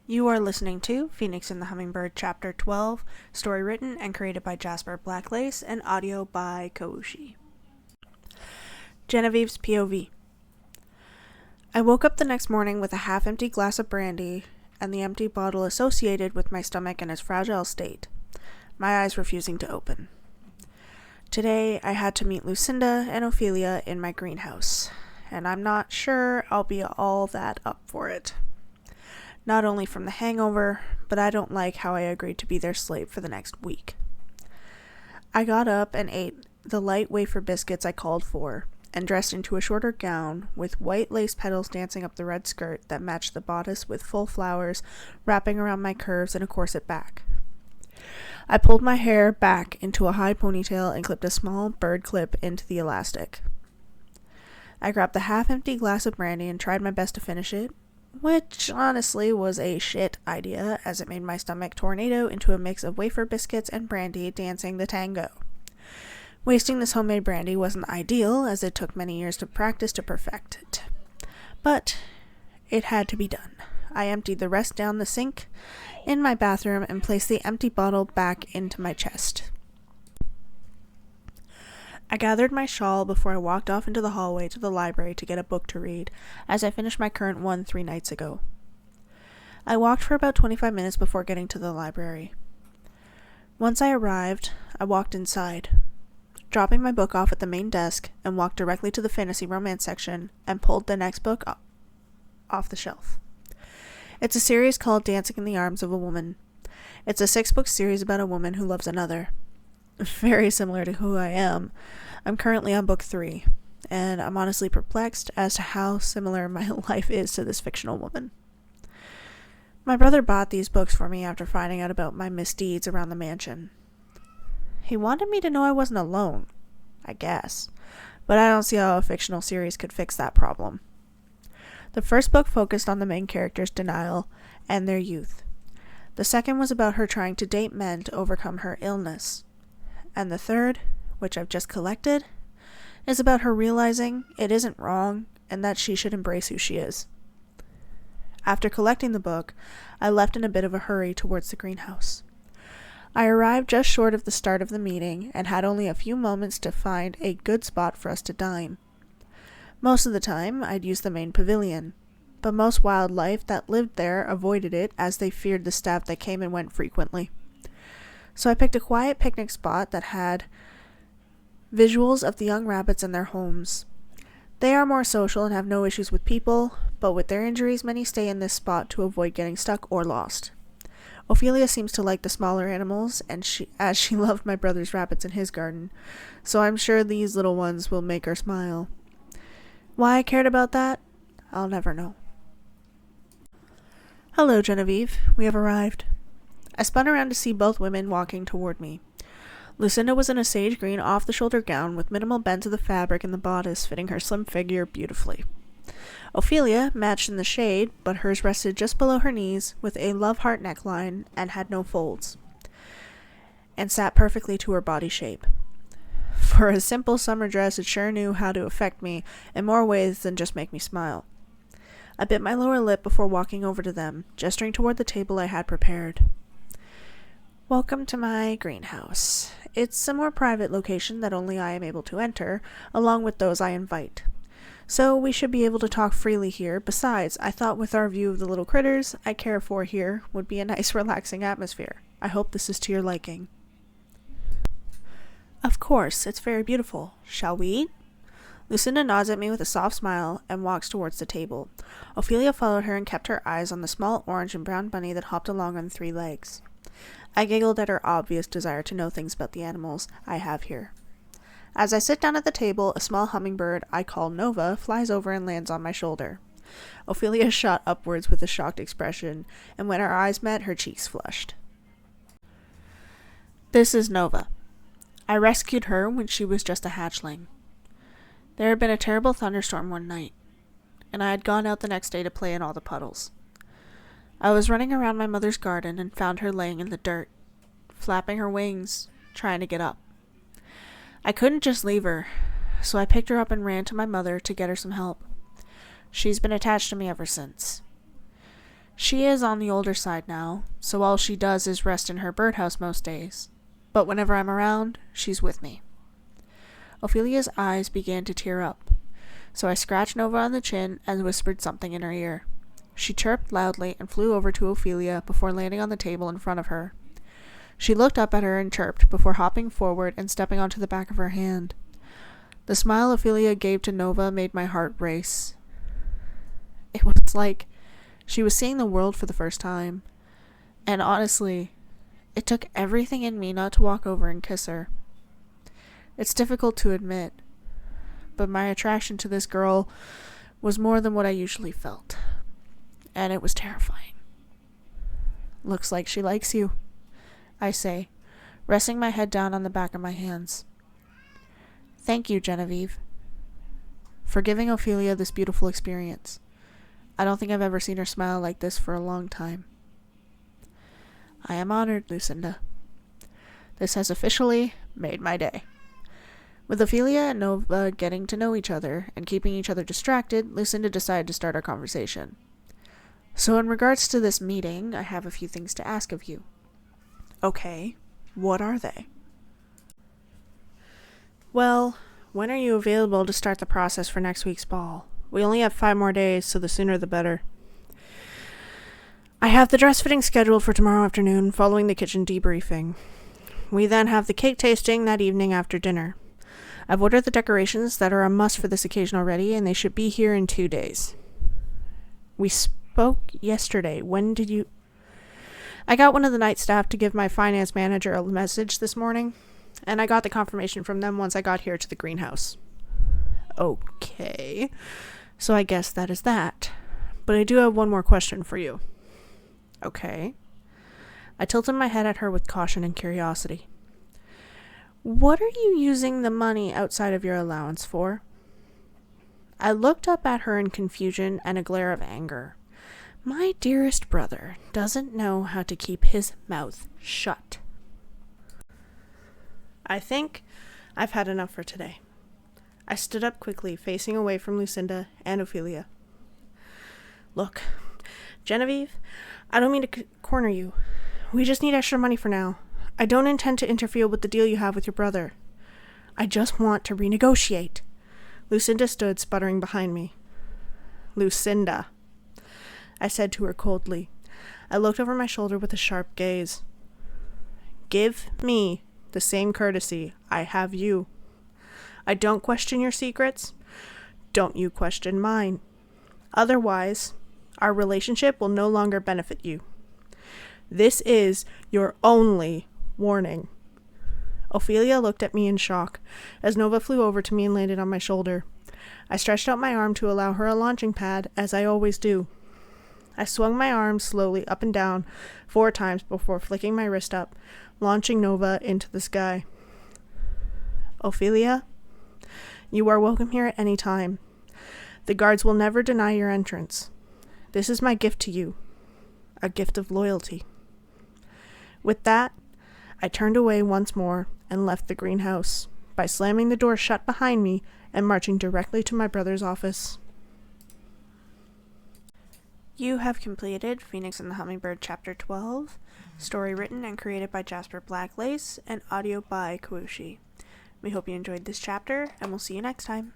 You are listening to Phoenix and the Hummingbird Chapter 12, story written and created by Jasper BlackLace and audio by Koushi. Genevieve's POV. I woke up the next morning with a half-empty glass of brandy and the empty bottle associated with my stomach in its fragile state, my eyes refusing to open. Today, I had to meet Lucinda and Ophelia in my greenhouse, and I'm not sure I'll be all that up for it. Not only from the hangover, but I don't like how I agreed to be their slave for the next week. I got up and ate the light wafer biscuits I called for, and dressed into a shorter gown with white lace petals dancing up the red skirt that matched the bodice with full flowers wrapping around my curves and a corset back. I pulled my hair back into a high ponytail and clipped a small bird clip into the elastic. I grabbed the half-empty glass of brandy and tried my best to finish it, which honestly was a shit idea as it made my stomach tornado into a mix of wafer biscuits and brandy dancing the tango. Wasting this homemade brandy wasn't ideal as it took many years of practice to perfect it. But it had to be done. I emptied the rest down the sink in my bathroom and placed the empty bottle back into my chest. I gathered my shawl before I walked off into the hallway to the library to get a book to read, as I finished my current one 3 nights ago. I walked for about 25 minutes before getting to the library. Once I arrived, I walked inside, dropping my book off at the main desk and walked directly to the fantasy romance section and pulled the next book off the shelf. It's a series called Dancing in the Arms of a Woman. It's a 6-book series about a woman who loves another. Very similar to who I am. I'm currently on book 3, and I'm honestly perplexed as to how similar my life is to this fictional woman. My brother bought these books for me after finding out about my misdeeds around the mansion. He wanted me to know I wasn't alone, I guess, but I don't see how a fictional series could fix that problem. The first book focused on the main character's denial and their youth. The second was about her trying to date men to overcome her illness. And the third, which I've just collected, is about her realizing it isn't wrong and that she should embrace who she is. After collecting the book, I left in a bit of a hurry towards the greenhouse. I arrived just short of the start of the meeting and had only a few moments to find a good spot for us to dine. Most of the time, I'd use the main pavilion, but most wildlife that lived there avoided it as they feared the staff that came and went frequently. So I picked a quiet picnic spot that had visuals of the young rabbits and their homes. They are more social and have no issues with people, but with their injuries, many stay in this spot to avoid getting stuck or lost. Ophelia seems to like the smaller animals, and she loved my brother's rabbits in his garden, so I'm sure these little ones will make her smile. Why I cared about that? I'll never know. Hello, Genevieve. We have arrived. I spun around to see both women walking toward me. Lucinda was in a sage green off-the-shoulder gown with minimal bends of the fabric in the bodice fitting her slim figure beautifully. Ophelia matched in the shade, but hers rested just below her knees with a love-heart neckline and had no folds, and sat perfectly to her body shape. For a simple summer dress, it sure knew how to affect me in more ways than just make me smile. I bit my lower lip before walking over to them, gesturing toward the table I had prepared. Welcome to my greenhouse. It's a more private location that only I am able to enter, along with those I invite. So we should be able to talk freely here. Besides, I thought with our view of the little critters I care for here would be a nice relaxing atmosphere. I hope this is to your liking. Of course, it's very beautiful. Shall we eat? Lucinda nods at me with a soft smile and walks towards the table. Ophelia followed her and kept her eyes on the small orange and brown bunny that hopped along on 3 legs. I giggled at her obvious desire to know things about the animals I have here. As I sit down at the table, a small hummingbird I call Nova flies over and lands on my shoulder. Ophelia shot upwards with a shocked expression, and when our eyes met, her cheeks flushed. This is Nova. I rescued her when she was just a hatchling. There had been a terrible thunderstorm one night, and I had gone out the next day to play in all the puddles. I was running around my mother's garden and found her laying in the dirt, flapping her wings, trying to get up. I couldn't just leave her, so I picked her up and ran to my mother to get her some help. She's been attached to me ever since. She is on the older side now, so all she does is rest in her birdhouse most days. But whenever I'm around, she's with me. Ophelia's eyes began to tear up, so I scratched Nova on the chin and whispered something in her ear. She chirped loudly and flew over to Ophelia before landing on the table in front of her. She looked up at her and chirped before hopping forward and stepping onto the back of her hand. The smile Ophelia gave to Nova made my heart race. It was like she was seeing the world for the first time, and honestly, it took everything in me not to walk over and kiss her. It's difficult to admit, but my attraction to this girl was more than what I usually felt, and it was terrifying. "Looks like she likes you," I say, resting my head down on the back of my hands. "Thank you, Genevieve, for giving Ophelia this beautiful experience. I don't think I've ever seen her smile like this for a long time." "I am honored, Lucinda. This has officially made my day." With Ophelia and Nova getting to know each other and keeping each other distracted, Lucinda decided to start our conversation. "So in regards to this meeting, I have a few things to ask of you." "Okay, what are they?" "Well, when are you available to start the process for next week's ball? We only have 5 more days, so the sooner the better." "I have the dress fitting scheduled for tomorrow afternoon, following the kitchen debriefing. We then have the cake tasting that evening after dinner. I've ordered the decorations that are a must for this occasion already, and they should be here in 2 days." "We spoke yesterday. When did you—" "I got one of the night staff to give my finance manager a message this morning, and I got the confirmation from them once I got here to the greenhouse." "Okay, so I guess that is that. But I do have one more question for you." "Okay." I tilted my head at her with caution and curiosity. "What are you using the money outside of your allowance for?" I looked up at her in confusion and a glare of anger. My dearest brother doesn't know how to keep his mouth shut. "I think I've had enough for today." I stood up quickly, facing away from Lucinda and Ophelia. "Look, Genevieve, I don't mean to corner you. We just need extra money for now. I don't intend to interfere with the deal you have with your brother. I just want to renegotiate." Lucinda stood sputtering behind me. "Lucinda," I said to her coldly. I looked over my shoulder with a sharp gaze. "Give me the same courtesy I have you. I don't question your secrets. Don't you question mine. Otherwise, our relationship will no longer benefit you. This is your only warning." Ophelia looked at me in shock as Nova flew over to me and landed on my shoulder. I stretched out my arm to allow her a launching pad, as I always do. I swung my arm slowly up and down 4 times before flicking my wrist up, launching Nova into the sky. "Ophelia, you are welcome here at any time. The guards will never deny your entrance. This is my gift to you, a gift of loyalty." With that, I turned away once more and left the greenhouse by slamming the door shut behind me and marching directly to my brother's office. You have completed Phoenix and the Hummingbird Chapter 12, story written and created by Jasper BlackLace and audio by Kawushi. We hope you enjoyed this chapter, and we'll see you next time.